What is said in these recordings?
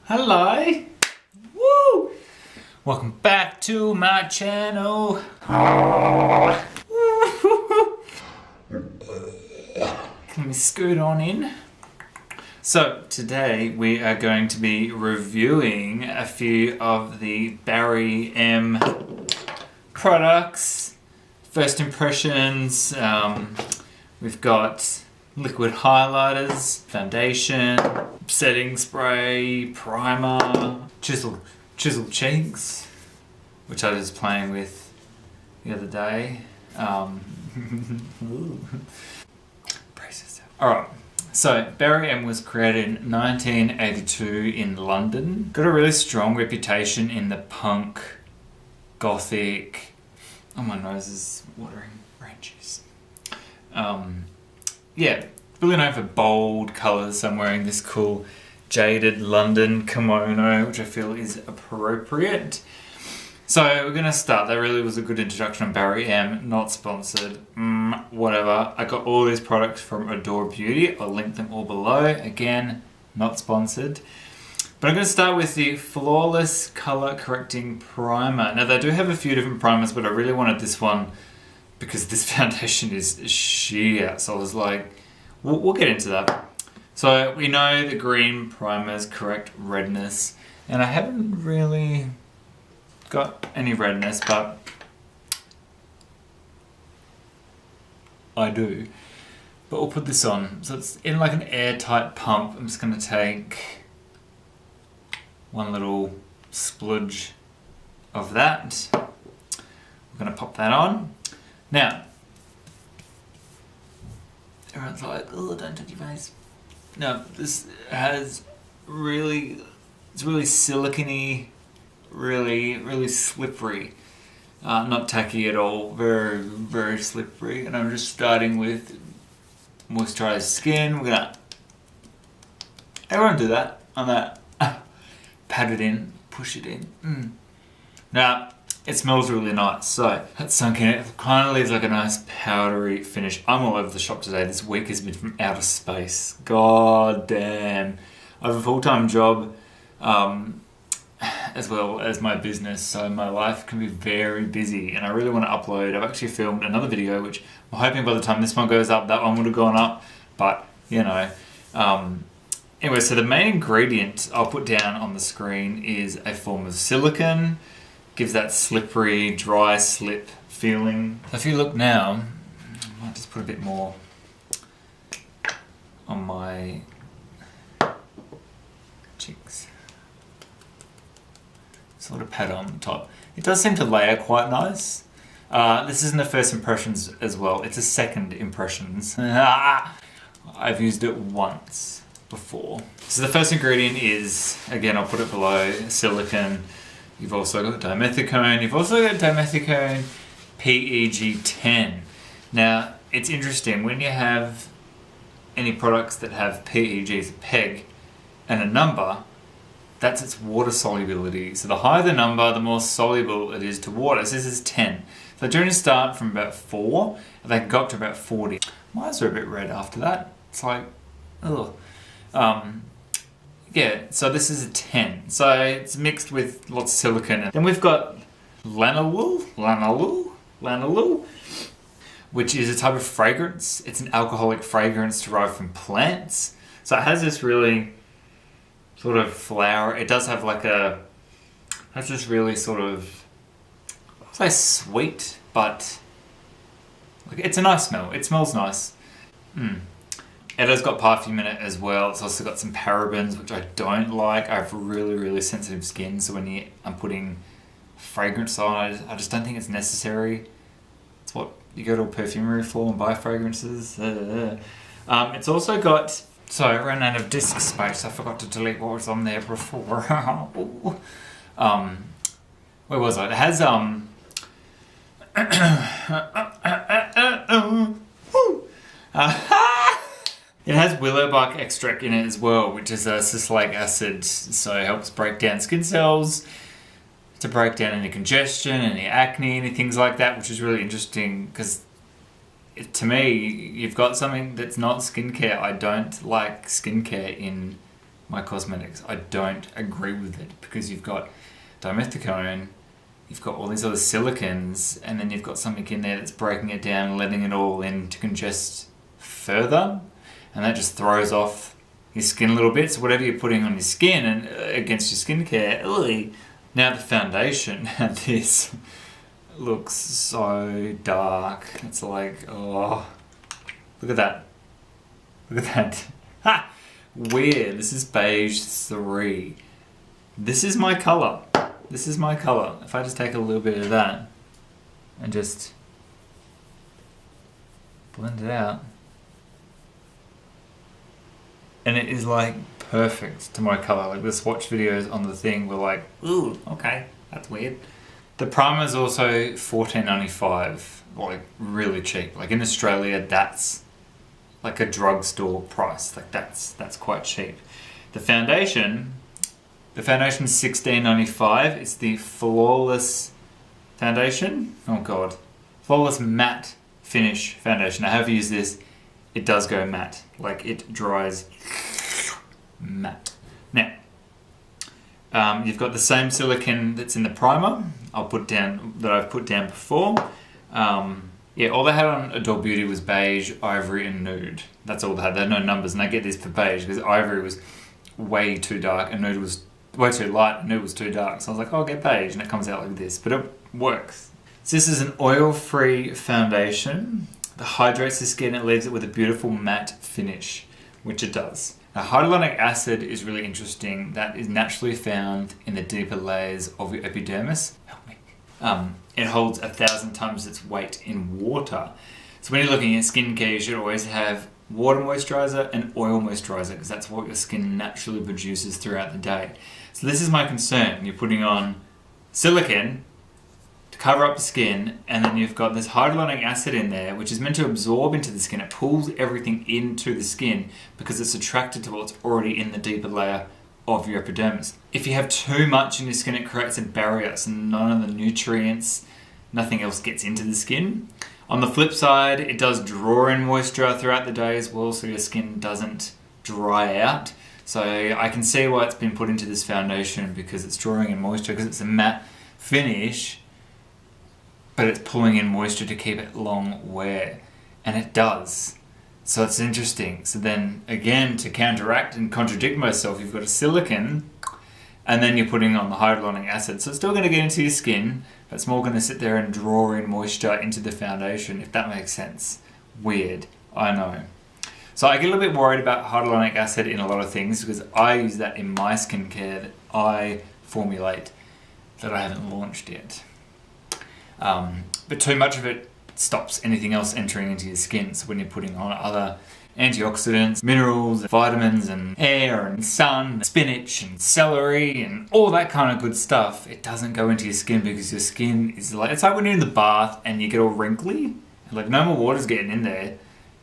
Hello! Woo! Welcome back to my channel. Let me scoot on in. So today we are going to be reviewing a few of the Barry M products. First impressions, we've got liquid highlighters, foundation, setting spray, primer, chisel cheeks, which I was playing with the other day. Alright, so Barry M was created in 1982 in London. Got a really strong reputation in the punk, gothic, oh my nose is watering, ranges. Yeah, really known for bold colours. I'm wearing this cool jaded London kimono, which I feel is appropriate. So we're going to start. That really was a good introduction on Barry M, not sponsored, whatever. I got all these products from Adore Beauty. I'll link them all below. Again, not sponsored. But I'm going to start with the Flawless Colour Correcting Primer. Now they do have a few different primers, but I really wanted this one because this foundation is sheer. So I was like, we'll get into that. So we know the green primers correct redness, and I haven't really got any redness, but I do. But we'll put this on. So it's in like an airtight pump. I'm just going to take one little spludge of that. We're going to pop that on. Now, everyone's like, oh, don't touch your face. No, this has really, it's really silicone-y, really slippery. Not tacky at all, very slippery. And I'm just starting with moisturized skin. We're gonna, everyone do that on that. Pat it in, push it in. Now, it smells really nice, so that's sunk in. It kind of leaves like a nice powdery finish. I'm all over the shop today. This week has been from outer space. God damn. I have a full-time job as well as my business, so my life can be very busy and I really want to upload. I've actually filmed another video, which I'm hoping by the time this one goes up, that one would have gone up, but you know. Anyway, so the main ingredient I'll put down on the screen is a form of silicone. Gives that slippery, dry slip feeling. If you look now, I might just put a bit more on my cheeks. Sort of pat on top. It does seem to layer quite nice. This isn't a first impressions as well, it's a second impressions. I've used it once before. So the first ingredient is, again I'll put it below, silicone. You've also got dimethicone. You've also got dimethicone PEG10. Now, it's interesting, when you have any products that have PEGs, a PEG, and a number, that's its water solubility. So the higher the number, the more soluble it is to water. So this is 10. So they generally start from about 4, and they can go up to about 40. My eyes are a bit red after that. It's like, ugh. Yeah, so this is a 10. So it's mixed with lots of silicone. Then we've got lanolin, which is a type of fragrance. It's an alcoholic fragrance derived from plants. So it has this really sort of flower. It does have like a, has this really sort of, I'll say sweet, but like, it's a nice smell. It smells nice. It has got perfume in it as well. It's also got some parabens, which I don't like. I have really sensitive skin, so when I'm putting fragrance on, I just don't think it's necessary. It's what you go to a perfumery for and buy fragrances. It's also got, so I ran out of disk space. I forgot to delete what was on there before. Where was I? It has it has willow bark extract in it as well, which is a salicylic acid, so it helps break down skin cells, to break down any congestion, any acne, any things like that, which is really interesting because to me, you've got something that's not skincare. I don't like skincare in my cosmetics. I don't agree with it because you've got dimethicone, you've got all these other silicons, and then you've got something in there that's breaking it down and letting it all in to congest further, and that just throws off your skin a little bit. So whatever you're putting on your skin and against your skincare, ugh. Now the foundation, this looks so dark. It's like, oh, look at that. Look at that. Ha! Weird. This is beige 3. This is my colour. This is my colour. If I just take a little bit of that and just blend it out. And it is like perfect to my colour. Like the swatch videos on the thing were like, ooh, okay, that's weird. The primer is also $14.95, like really cheap. Like in Australia, that's like a drugstore price. Like that's quite cheap. The foundation is $16.95. It's the Flawless Foundation. Oh God, Flawless Matte Finish Foundation. I have used this. It does go matte. Like it dries matte. Now, you've got the same silicone that's in the primer. I've put down before. Yeah, all they had on Adore Beauty was beige, ivory, and nude. That's all they had. They had no numbers, and I get this for beige because ivory was way too dark, and nude was way too light, and nude was too dark. So I was like, oh, I'll get beige, and it comes out like this, but it works. So this is an oil-free foundation. It hydrates the skin, it leaves it with a beautiful matte finish, which it does. Now, hyaluronic acid is really interesting. That is naturally found in the deeper layers of your epidermis. Help me. It holds 1,000 times its weight in water. So when you're looking at skincare, you should always have water moisturizer and oil moisturizer because that's what your skin naturally produces throughout the day. So this is my concern. You're putting on silicone to cover up the skin, and then you've got this hyaluronic acid in there, which is meant to absorb into the skin. It pulls everything into the skin because it's attracted to what's already in the deeper layer of your epidermis. If you have too much in your skin, it creates a barrier, so none of the nutrients, nothing else gets into the skin. On the flip side, it does draw in moisture throughout the day as well, so your skin doesn't dry out. So I can see why it's been put into this foundation, because it's drawing in moisture, because it's a matte finish, but it's pulling in moisture to keep it long wear, and it does. So it's interesting. So then again, to counteract and contradict myself, you've got a silicone, and then you're putting on the hyaluronic acid. So it's still going to get into your skin, but it's more going to sit there and draw in moisture into the foundation, if that makes sense. Weird, I know. So I get a little bit worried about hyaluronic acid in a lot of things because I use that in my skincare that I formulate that I haven't launched yet. But too much of it stops anything else entering into your skin. So when you're putting on other antioxidants, minerals, vitamins, and air, and sun, spinach, and celery, and all that kind of good stuff, it doesn't go into your skin because your skin is like, it's like when you're in the bath and you get all wrinkly, like no more water's getting in there.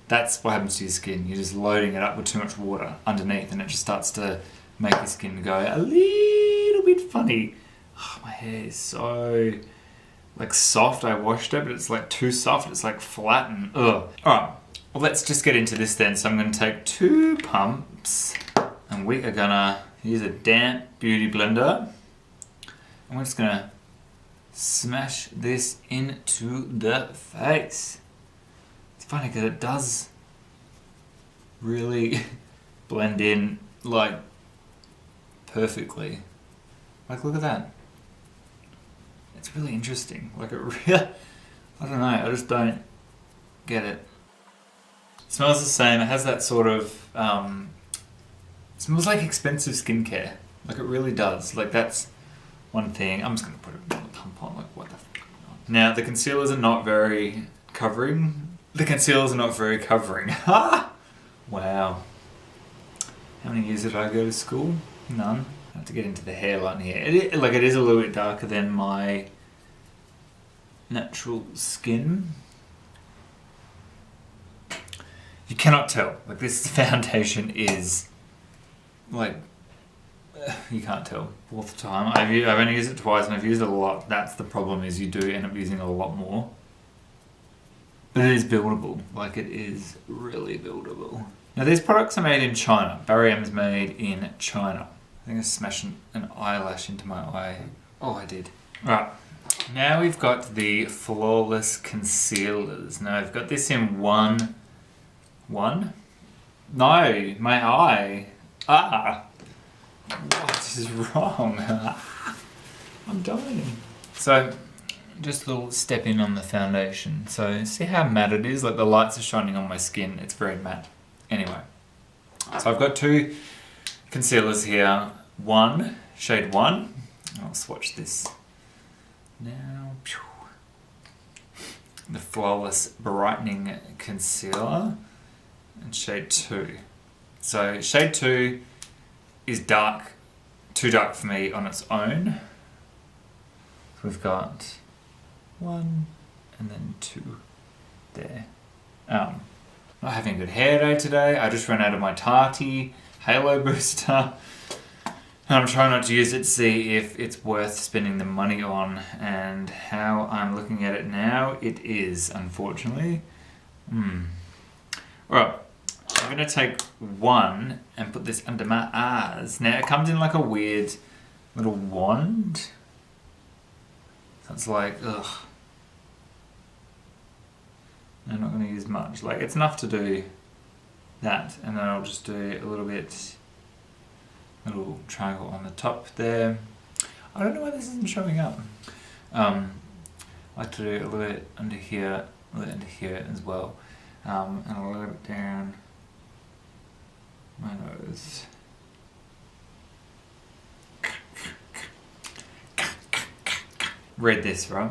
That's what happens to your skin. You're just loading it up with too much water underneath, and it just starts to make your skin go a little bit funny. Oh, my hair is so like soft. I washed it, but it's like too soft. It's like flat and ugh. Alright, well let's just get into this then. So I'm going to take 2 pumps and we are going to use a damp beauty blender. And we're just going to smash this into the face. It's funny because it does really blend in like perfectly. Like look at that. It's really interesting. Like it really, I don't know, I just don't get it. It smells the same. It has that sort of, it smells like expensive skincare. Like it really does. Like that's one thing. I'm just going to put a pump on. Like what the fuck? Now the concealers are not very covering. Ha! Wow. How many years did I go to school? None. I have to get into the hairline here. It is a little bit darker than my natural skin. You cannot tell. Like this foundation is like you can't tell. 4th time. I've only used it twice and I've used it a lot. That's the problem, is you do end up using a lot more. But it is buildable. Like it is really buildable. Now these products are made in China. Barry M is made in China. I think I smashed an eyelash into my eye. Oh, I did. Right. Now we've got the Flawless Concealers. Now I've got this in one? No, my eye. What is wrong? I'm dying. So, just a little step in on the foundation. So, see how matte it is? Like the lights are shining on my skin. It's very matte. Anyway, so I've got two concealers here. Shade 1. I'll swatch this now. The Flawless Brightening Concealer. And shade 2. So, shade 2 is dark. Too dark for me on its own. So we've got 1 and then 2 there. Not having a good hair day today. I just ran out of my Tati Halo Booster. And I'm trying not to use it to see if it's worth spending the money on. And how I'm looking at it now, it is, unfortunately. Alright, I'm going to take 1 and put this under my eyes. Now it comes in like a weird little wand. So it's like, ugh. I'm not going to use much. Like, it's enough to do that, and then I'll just do a little triangle on the top there. I don't know why this isn't showing up. I like to do a little bit under here, a little bit under here as well, and a little bit down my nose. Read this, right?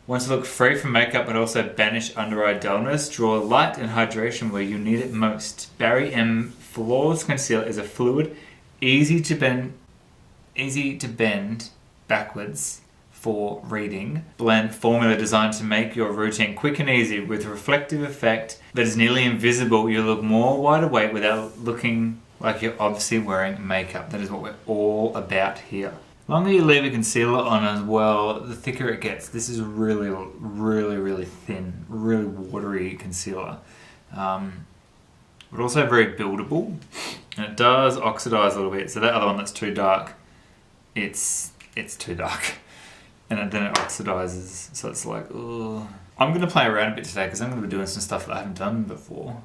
Want to look free from makeup but also banish under-eye dullness? Draw light and hydration where you need it most. Barry M Flawless Concealer is a fluid, easy to bend backwards for reading. Blend formula designed to make your routine quick and easy with a reflective effect that is nearly invisible. You look more wide awake without looking like you're obviously wearing makeup. That is what we're all about here. The longer you leave a concealer on as well, the thicker it gets. This is really, really, really thin, really watery concealer. But also very buildable. And it does oxidize a little bit. So that other one that's too dark, it's too dark. And then it oxidizes. So it's like, ugh. I'm going to play around a bit today because I'm going to be doing some stuff that I haven't done before.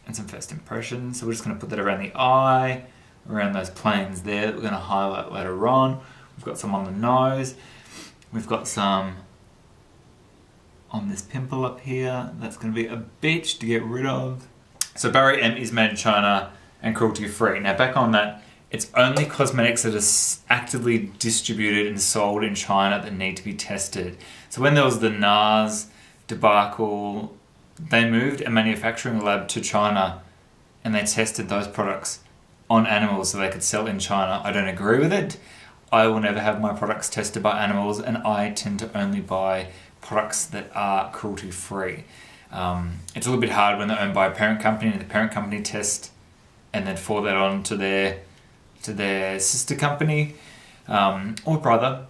And some first impressions. So we're just going to put that around the eye, around those planes there that we're going to highlight later on. We've got some on the nose. We've got some on this pimple up here. That's going to be a bitch to get rid of. So Barry M is made in China and cruelty free. Now back on that, it's only cosmetics that are actively distributed and sold in China that need to be tested. So when there was the NARS debacle, they moved a manufacturing lab to China and they tested those products on animals so they could sell in China. I don't agree with it. I will never have my products tested by animals, and I tend to only buy products that are cruelty free. It's a little bit hard when they're owned by a parent company and the parent company test and then forward that on to their sister company or brother.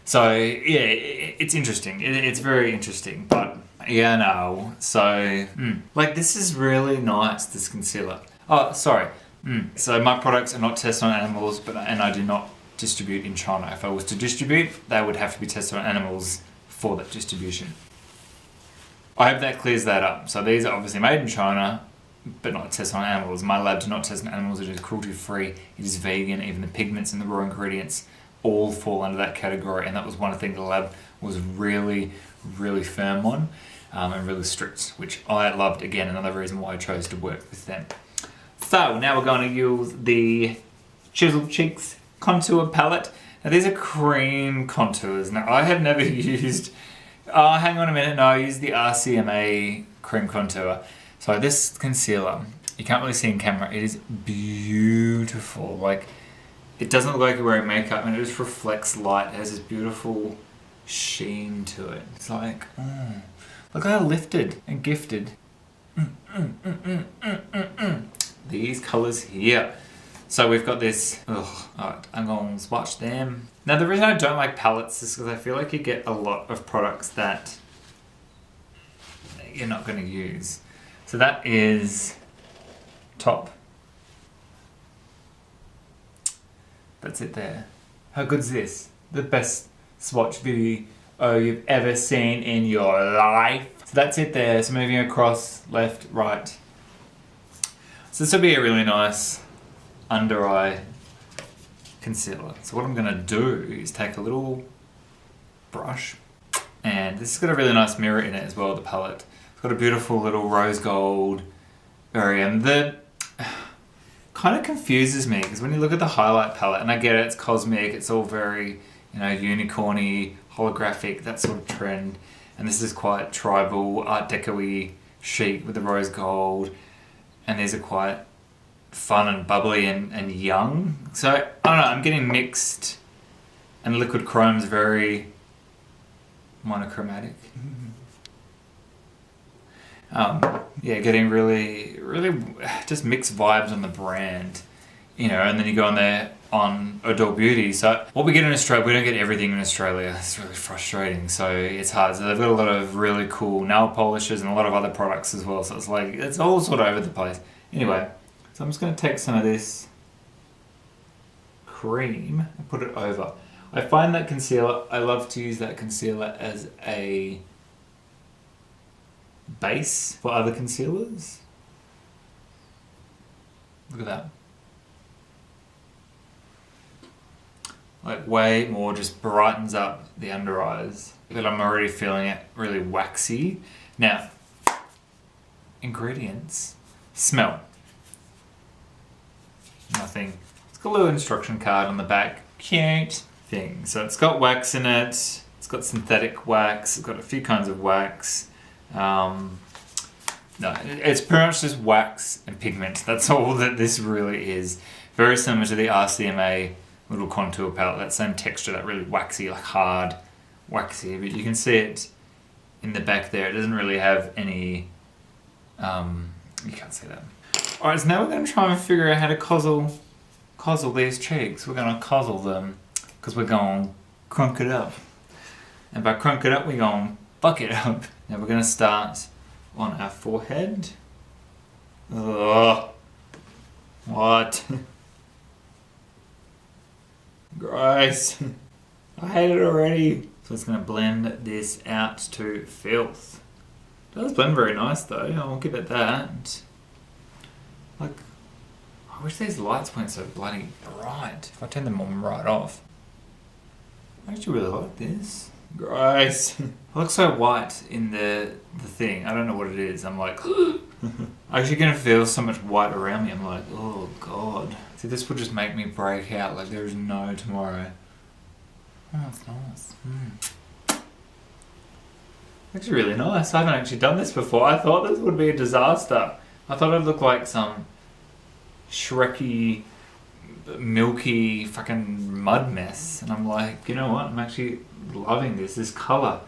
So yeah, it's interesting. It's very interesting, but yeah, no. So like this is really nice, this concealer. Oh, sorry. So my products are not tested on animals, and I do not distribute in China. If I was to distribute, they would have to be tested on animals for that distribution. I hope that clears that up. So these are obviously made in China, but not tested on animals. My lab do not test on animals. It is cruelty free. It is vegan. Even the pigments and the raw ingredients all fall under that category. And that was one thing the lab was really, really firm on and really strict, which I loved. Again, another reason why I chose to work with them. So now we're going to use the Chisel Cheeks Contour Palette. Now these are cream contours. Now I have never used, hang on a minute, no, I used the RCMA cream contour. So this concealer, you can't really see in camera, it is beautiful. Like, it doesn't look like you're wearing makeup and it just reflects light. It has this beautiful sheen to it. It's like, look how lifted and gifted. These colours here. So we've got this, alright, I'm going to swatch them. Now the reason I don't like palettes is because I feel like you get a lot of products that you're not going to use. So that is top. That's it there. How good's this? The best swatch video you've ever seen in your life. So that's it there. So moving across, left, right. So this will be a really nice under eye concealer. So what I'm gonna do is take a little brush, and this has got a really nice mirror in it as well, the palette. It's got a beautiful little rose gold variant that kind of confuses me, because when you look at the highlight palette, and I get it, it's cosmic, it's all very, you know, unicorny, holographic, that sort of trend. And this is quite tribal, art deco-y chic with the rose gold. And these are quite fun and bubbly and young. So, I don't know, I'm getting mixed. And liquid chrome's very monochromatic. Yeah, getting really just mixed vibes on the brand. You know, and then you go on there on Adore Beauty. So what we get in Australia, we don't get everything in Australia. It's really frustrating. So it's hard. So they've got a lot of really cool nail polishes and a lot of other products as well. So it's like, it's all sort of over the place. Anyway, so I'm just going to take some of this cream and put it over. I find that concealer, I love to use that concealer as a base for other concealers. Look at that. Like way more just brightens up the under eyes. But I'm already feeling it really waxy. Now, ingredients. Smell. Nothing. It's got a little instruction card on the back. Cute thing. So it's got wax in it. It's got synthetic wax. It's got a few kinds of wax. No, it's pretty much just wax and pigment. That's all that this really is. Very similar to the RCMA little contour palette. That same texture, that really waxy, like hard, waxy. But you can see it in the back there. It doesn't really have any, you can't see that. Alright, so now we're going to try and figure out how to cozzle these cheeks. We're going to cozzle them, because we're going to crunk it up. And by crunk it up, we're going to buck it up. Now we're going to start on our forehead. Ugh. What? Gross. I hate it already. So it's going to blend this out to filth. It does blend very nice though, I'll give it that. Like, I wish these lights weren't so bloody bright. If I turn them on right off. I actually really like this. Gross. It looks so white in the thing. I don't know what it is. I'm like, I'm actually going to feel so much white around me. I'm like, oh god. See, this would just make me break out like there is no tomorrow. Oh, it's nice. Actually really nice. I haven't actually done this before. I thought this would be a disaster. I thought it'd look like some Shrekky, milky fucking mud mess. And I'm like, you know what? I'm actually loving this. This colour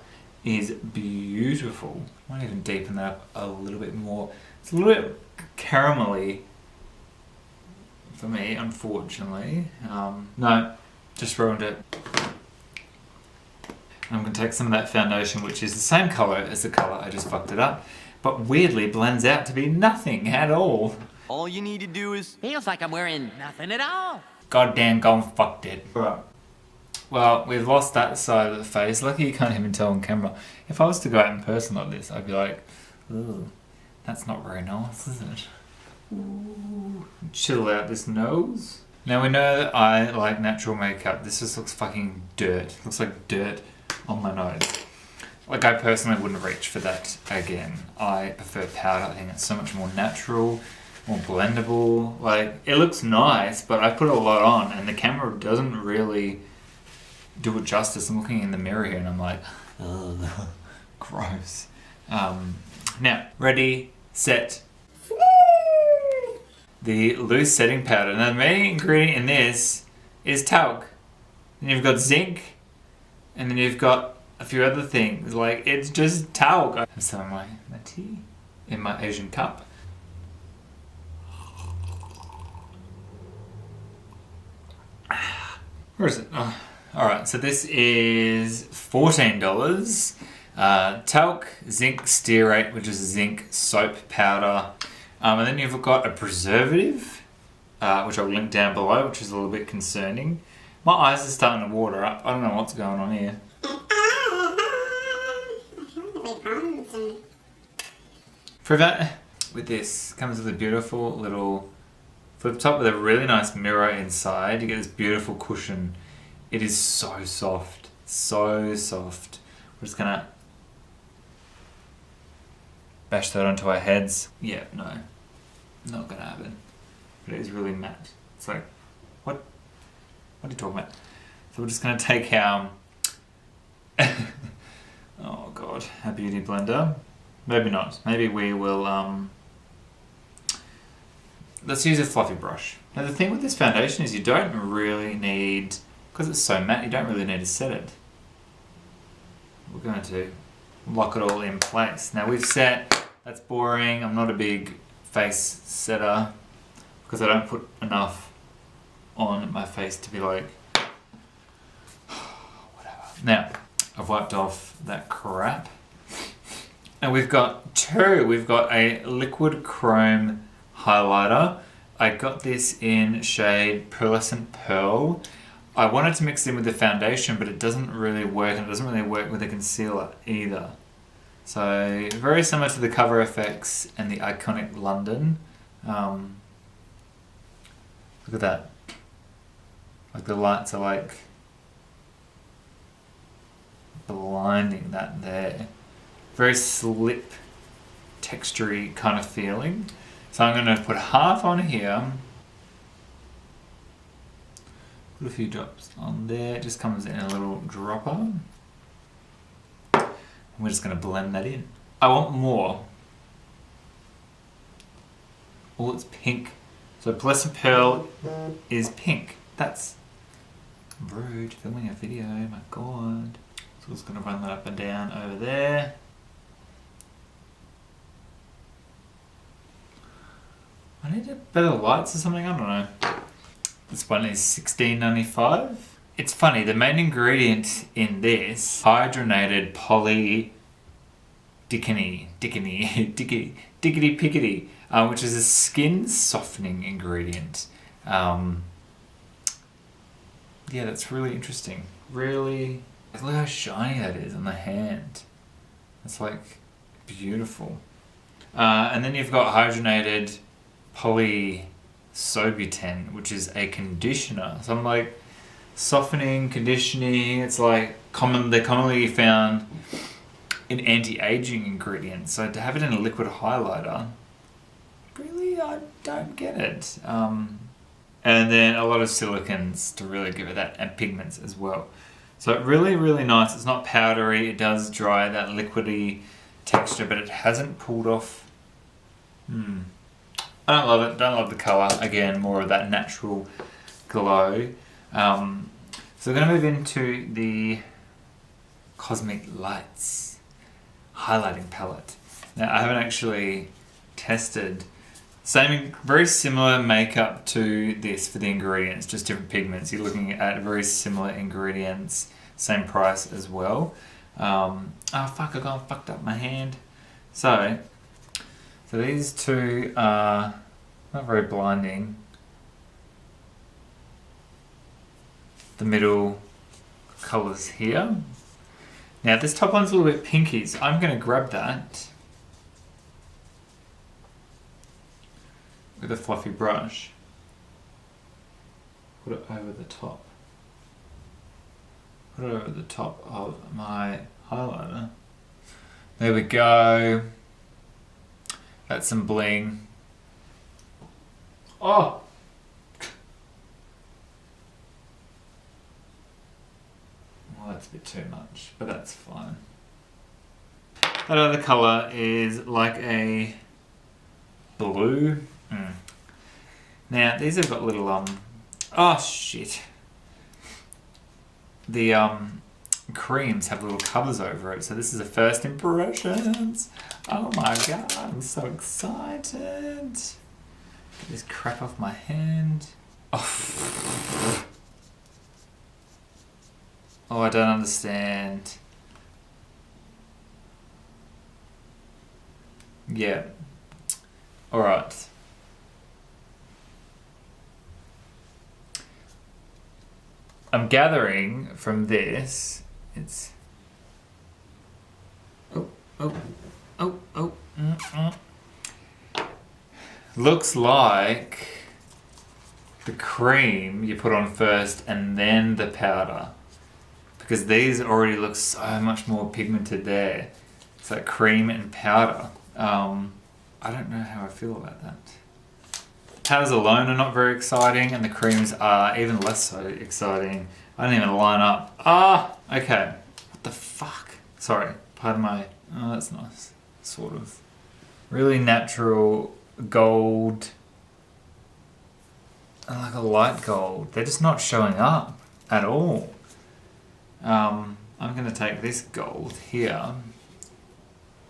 is beautiful. I might even deepen that up a little bit more. It's a little bit caramelly for me, unfortunately. No, just ruined it. I'm going to take some of that foundation, which is the same colour as the colour I just fucked it up, but weirdly blends out to be nothing at all. All you need to do is... Feels like I'm wearing nothing at all. Goddamn gone fucked it. Right. Well, we've lost that side of the face. Lucky you can't even tell on camera. If I was to go out in person like this, I'd be like, ooh, that's not very nice, is it? Ooh. Chill out this nose. Now we know that I like natural makeup. This just looks fucking dirt. It looks like dirt on my nose. Like, I personally wouldn't reach for that again. I prefer powder. I think it's so much more natural, more blendable. Like, it looks nice, but I put a lot on and the camera doesn't really do it justice. I'm looking in the mirror here and I'm like, ugh, gross. Now, ready, set. The loose setting powder. Now, the main ingredient in this is talc. Then you've got zinc, and then you've got a few other things. Like, it's just talc. I have some of my tea in my Asian cup. Where is it? Oh. Alright, so this is $14. Talc, zinc stearate, which is a zinc soap powder. And then you've got a preservative, which I'll link down below, which is a little bit concerning. My eyes are starting to water up. I don't know what's going on here. For that, with this, comes with a beautiful little flip top with a really nice mirror inside. You get this beautiful cushion. It is so soft. So soft. We're just gonna bash that onto our heads. Yeah, no. Not gonna happen. But it is really matte. It's like, what are you talking about? So we're just gonna take our oh god, our beauty blender. Maybe not. Maybe we will let's use a fluffy brush. Now the thing with this foundation is you don't really need, because it's so matte, you don't really need to set it. We're going to lock it all in place. Now we've set, that's boring. I'm not a big face setter because I don't put enough on my face to be like, whatever. Now, I've wiped off that crap. And we've got two. We've got a liquid chrome highlighter. I got this in shade Pearlescent Pearl. I wanted to mix it in with the foundation, but it doesn't really work, and it doesn't really work with the concealer either. So very similar to the Cover FX and the Iconic London. Look at that. Like the lights are like blinding that there. Very slip, textury kind of feeling. So I'm going to put half on here. Put a few drops on there. It just comes in a little dropper. And we're just going to blend that in. I want more. Oh, it's pink. So Pearlescent Pearl is pink. That's rude. Filming a video, my god. So I'm just going to run that up and down over there. I need better lights or something, I don't know. This one is $16.95. It's funny, the main ingredient in this, hydrogenated dickety pickety, which is a skin softening ingredient. Yeah, that's really interesting. Really, look how shiny that is on the hand. It's like beautiful. And then you've got hydrogenated polysobutene, which is a conditioner. So I'm like, softening, conditioning, it's like they're commonly found in anti-aging ingredients. So to have it in a liquid highlighter, really, I don't get it. And then a lot of silicons to really give it that, and pigments as well. So really, really nice. It's not powdery. It does dry that liquidy texture, but it hasn't pulled off. I don't love it. Don't love the colour. Again, more of that natural glow. So we're going to move into the Cosmic Lights highlighting palette. Now, I haven't actually tested. Very similar makeup to this for the ingredients, just different pigments. You're looking at very similar ingredients, same price as well. Oh fuck, I got fucked up my hand. So these two are not very blinding. The middle colours here. Now this top one's a little bit pinky, so I'm going to grab that with a fluffy brush. Put it over the top. Put it over the top of my highlighter. There we go. That's some bling. Oh! Well, that's a bit too much, but that's fine. That other colour is like a blue. Now, these have got little, oh shit. The creams have little covers over it, so this is the first impressions. Oh my god, I'm so excited. Get this crap off my hand. Oh, I don't understand. Yeah. Alright. I'm gathering from this, it's... Looks like the cream you put on first and then the powder. Because these already look so much more pigmented there. It's like cream and powder. I don't know how I feel about that. Powders alone are not very exciting, and the creams are even less so exciting. I don't even line up. Ah, okay. What the fuck? Sorry, pardon my... Oh, that's nice. Sort of. Really natural gold. And like a light gold. They're just not showing up at all. I'm going to take this gold here.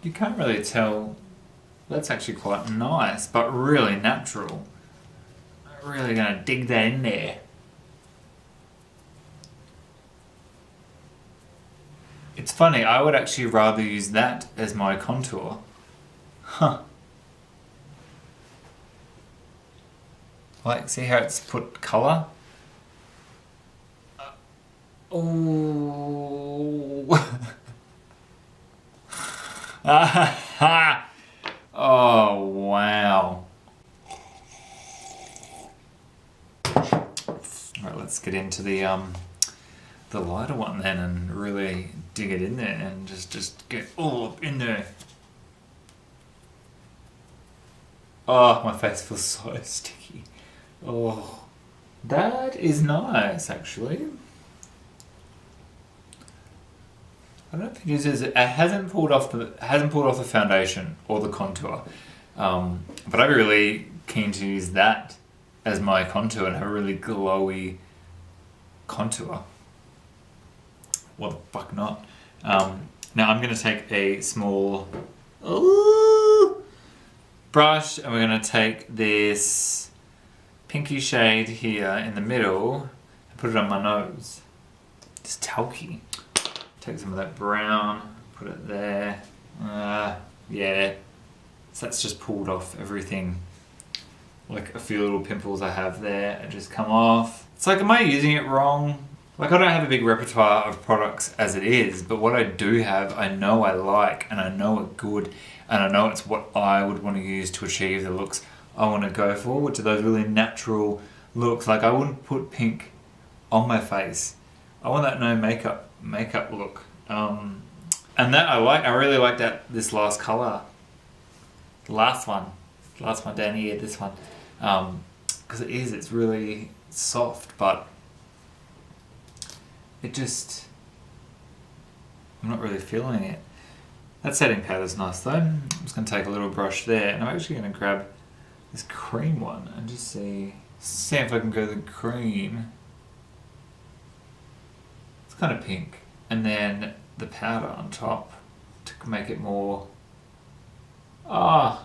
You can't really tell. That's actually quite nice, but really natural. Really going to dig that in there. It's funny, I would actually rather use that as my contour. Huh. Like, see how it's put colour? Oh. Oh, wow. Alright, let's get into the lighter one then and really dig it in there and just get all up in there. Oh, my face feels so sticky. Oh, that is nice actually. I don't think it hasn't pulled off the foundation or the contour, but I'd be really keen to use that as my contour and have a really glowy contour. What the fuck not? Now I'm going to take a small brush and we're going to take this pinky shade here in the middle and put it on my nose. It's talky. Take some of that brown, put it there. Yeah, so that's just pulled off everything. Like a few little pimples I have there and just come off. It's like, am I using it wrong? Like, I don't have a big repertoire of products as it is, but what I do have, I know I like and I know it's good and I know it's what I would want to use to achieve the looks I want to go for, which are those really natural looks. Like, I wouldn't put pink on my face. I want that no makeup look. And that I really like that, this last color. The last one down here, this one. Because it's really soft, but it just, I'm not really feeling it. That setting powder's nice though. I'm just going to take a little brush there and I'm actually going to grab this cream one and just see if I can go the cream. It's kind of pink. And then the powder on top to make it more... That's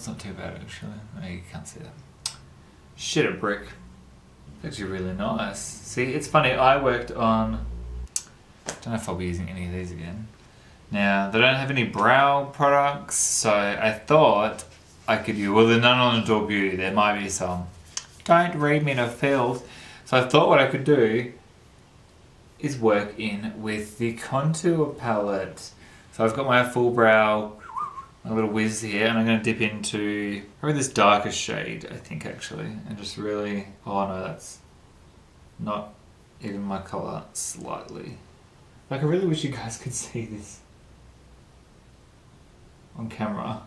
not too bad actually. No, you can't see that. Shit, a brick. It's actually really nice. See, it's funny, I worked on... I don't know if I'll be using any of these again. Now, they don't have any brow products, so I thought I could use... Well, they're none on Adore Beauty, there might be some. Don't read me no filth. So I thought what I could do is work in with the contour palette. So I've got my full brow, my little whiz here, and I'm going to dip into probably this darker shade, I think actually, and just really, oh no, that's not even my colour, slightly. Like, I really wish you guys could see this on camera.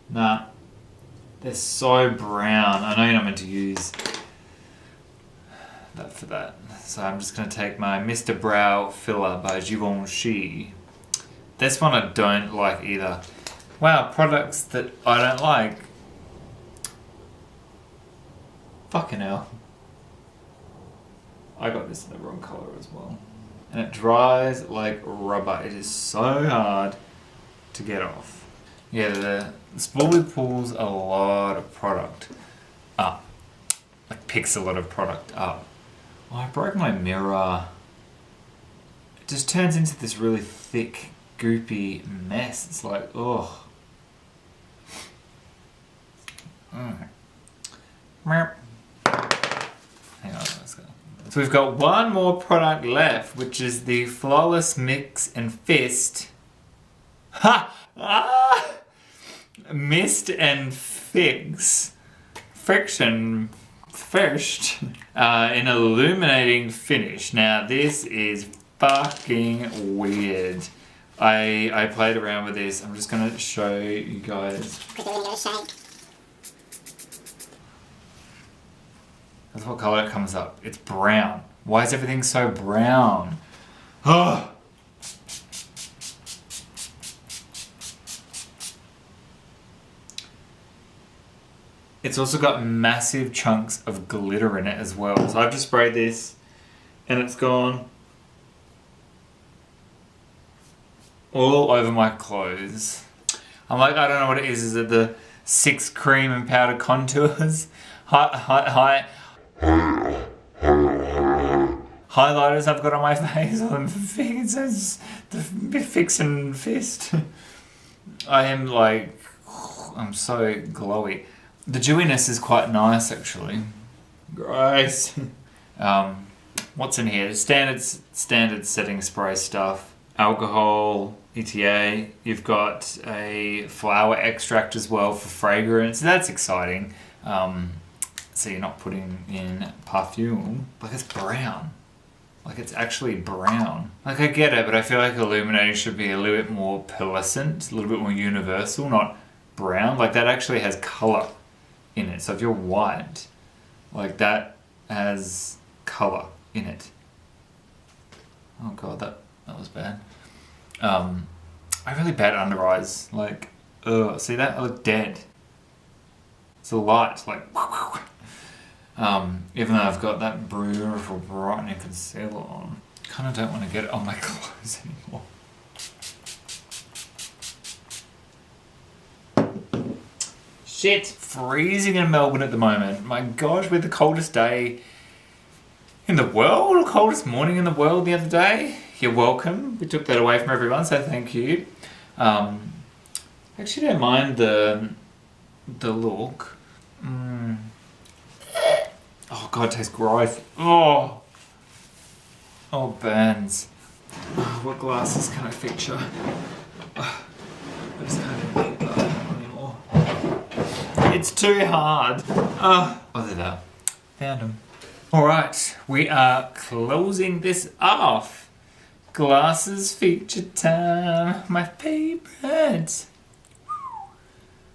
Nah, they're so brown. I know you're not meant to use that for that. So I'm just going to take my Mr. Brow Filler by Givenchy. This one I don't like either. Wow, products that I don't like. Fucking hell. I got this in the wrong colour as well. And it dries like rubber. It is so hard to get off. Yeah, the spoolie pulls a lot of product up. Like, picks a lot of product up. Oh, I broke my mirror. it just turns into this really thick, goopy mess. It's like, oh. Hang on, let's go. So we've got one more product left, which is the Flawless Mix and Fist. Ha! Ah! Mist and Fix. Friction First. In Illuminating Finish. Now this is fucking weird. I played around with this. I'm just gonna show you guys. That's what color it comes up. It's brown. Why is everything so brown? Oh. It's also got massive chunks of glitter in it as well. So I've just sprayed this and it's gone all over my clothes. I'm like, I don't know what it is. Is it the 6 cream and powder contours? Highlighters I've got on my face. It says the Fix and Fist. I am like, I'm so glowy. The dewiness is quite nice actually. Gross. What's in here? Standard setting spray stuff. Alcohol, ETA. You've got a flower extract as well for fragrance. That's exciting. So you're not putting in perfume. Like it's brown. Like it's actually brown. Like I get it, but I feel like illuminating should be a little bit more pearlescent, a little bit more universal, not brown. Like that actually has color in it. So if you're white, like that has color in it. Oh god, that was bad. I have really bad under eyes. Like, ugh, see that? I look dead. It's a light, like, even though I've got that beautiful brightening concealer on, I kind of don't want to get it on my clothes anymore. Shit, freezing in Melbourne at the moment. My gosh, we're the coldest day in the world, coldest morning in the world the other day. You're welcome. We took that away from everyone, so thank you. I actually don't mind the look. Oh god, it tastes gross. Oh, burns. Oh, what glasses can I feature? I just can't even keep that anymore. It's too hard. Oh, there they are. Found them. Alright, we are closing this off. Glasses feature time. My favourite.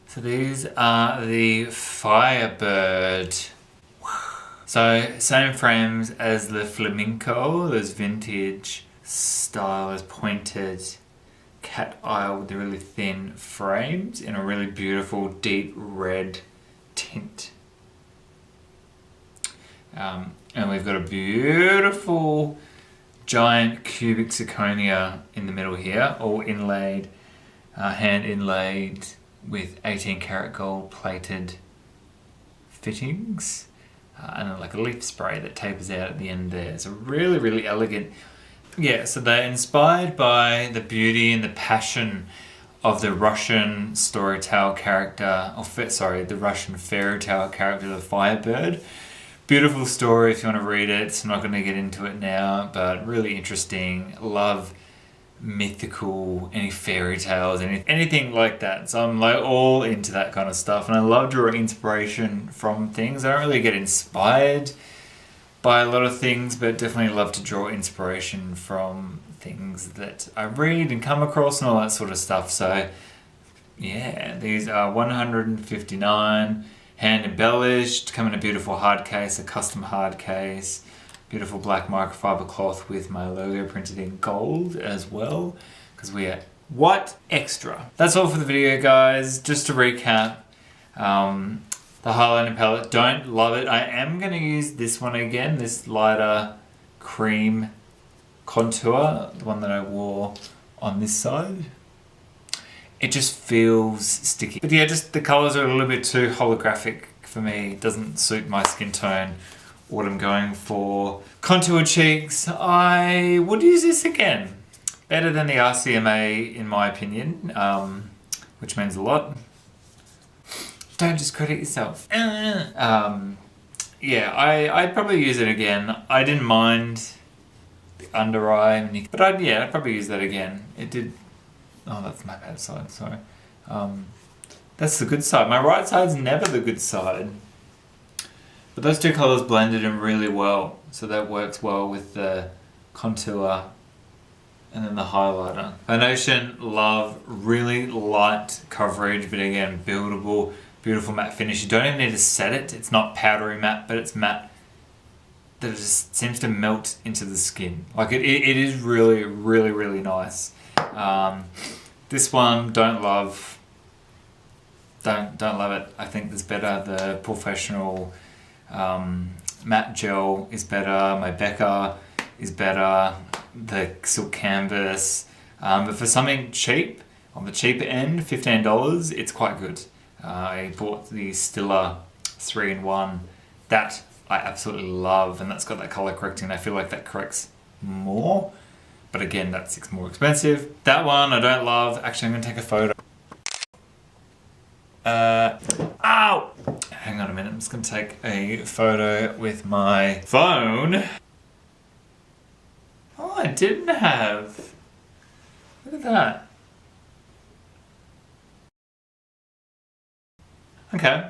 So these are the FIREBIRD. So same frames as the flamenco, those vintage style, those pointed cat eye with the really thin frames in a really beautiful deep red tint. And we've got a beautiful giant cubic zirconia in the middle here, all inlaid, hand inlaid with 18 karat gold plated fittings, and then like a leaf spray that tapers out at the end there. It's a really, really elegant. Yeah, so they're inspired by the beauty and the passion of the Russian storyteller character, the Russian fairy tale character, the FIREBIRD. Beautiful story if you want to read it. I'm not going to get into it now, but really interesting. Love mythical, any fairy tales, anything like that. So I'm like all into that kind of stuff, and I love drawing inspiration from things. I don't really get inspired by a lot of things, but definitely love to draw inspiration from things that I read and come across and all that sort of stuff. So yeah, these are 159, hand embellished, come in a beautiful hard case, a custom hard case, beautiful black microfiber cloth with my logo printed in gold as well, because we are what extra. That's all for the video, guys. Just to recap, the highlighter palette, don't love it. I am going to use this one again, this lighter cream contour, the one that I wore on this side. It just feels sticky. But yeah, just the colors are a little bit too holographic for me. It doesn't suit my skin tone what I'm going for. Contour cheeks, I would use this again. Better than the RCMA in my opinion, which means a lot. Don't discredit yourself. Yeah, I'd probably use it again. I didn't mind the under eye, but I'd probably use that again. It did. Oh, that's my bad side. Sorry. That's the good side. My right side's never the good side. But those two colours blended in really well, so that works well with the contour and then the highlighter. Foundation, love, really light coverage, but again, buildable, beautiful matte finish. You don't even need to set it. It's not powdery matte, but it's matte that just seems to melt into the skin. Like it is really, really, really nice. This one, don't love it. I think there's better. The Professional matte gel is better. My Becca is better. The Silk Canvas. But for something cheap, on the cheaper end, $15, it's quite good. I bought the Stiller 3-in-1. That I absolutely love, and that's got that color correcting. I feel like that corrects more. But again, that's more expensive. That one I don't love. Actually, I'm gonna take a photo. Ow! Hang on a minute, I'm just gonna take a photo with my phone. Oh, I didn't have. Look at that. Okay.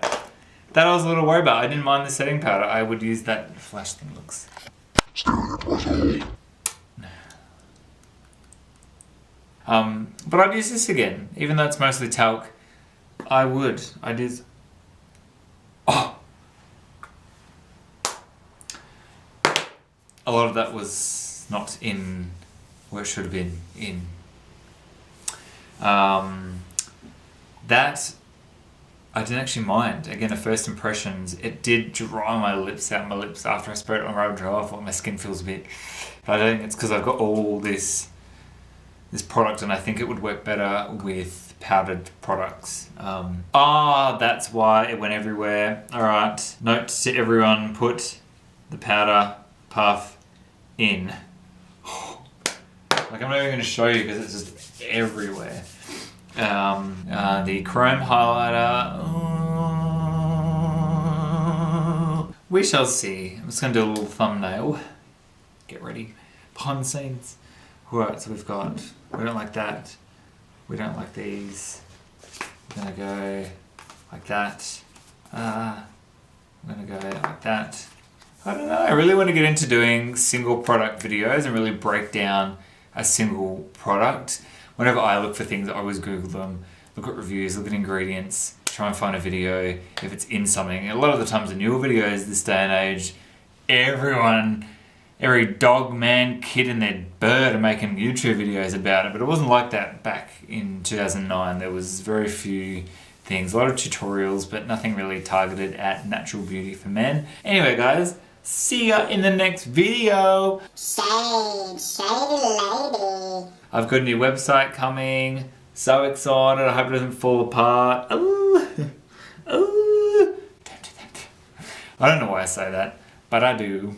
That I was a little worried about. I didn't mind the setting powder. I would use that flash thing. Looks. But I'd use this again, even though it's mostly talc. I would. I did. Oh! A lot of that was not in where it should have been in. That I didn't actually mind. Again, the first impressions, it did dry my lips out. My lips after I sprayed it on rub dry off, my skin feels a bit. But I don't think it's because I've got all this product, and I think it would work better with powdered products. That's why it went everywhere. Alright, note to everyone, put the powder puff in. Like I'm not even going to show you because it's just everywhere. The chrome highlighter, we shall see. I'm just going to do a little thumbnail. Get ready. Behind the scenes. Right, so we don't like that. We don't like these. We're gonna go like that. I'm gonna go like that. I don't know, I really want to get into doing single product videos and really break down a single product. Whenever I look for things, I always Google them, look at reviews, look at ingredients, try and find a video if it's in something. And a lot of the times the newer videos this day and age, every dog, man, kid and their bird are making YouTube videos about it, but it wasn't like that back in 2009. There was very few things, a lot of tutorials, but nothing really targeted at natural beauty for men. Anyway, guys, see ya in the next video. Shady lady. I've got a new website coming. So excited. I hope it doesn't fall apart. Ooh. Ooh. Don't do that. I don't know why I say that, but I do.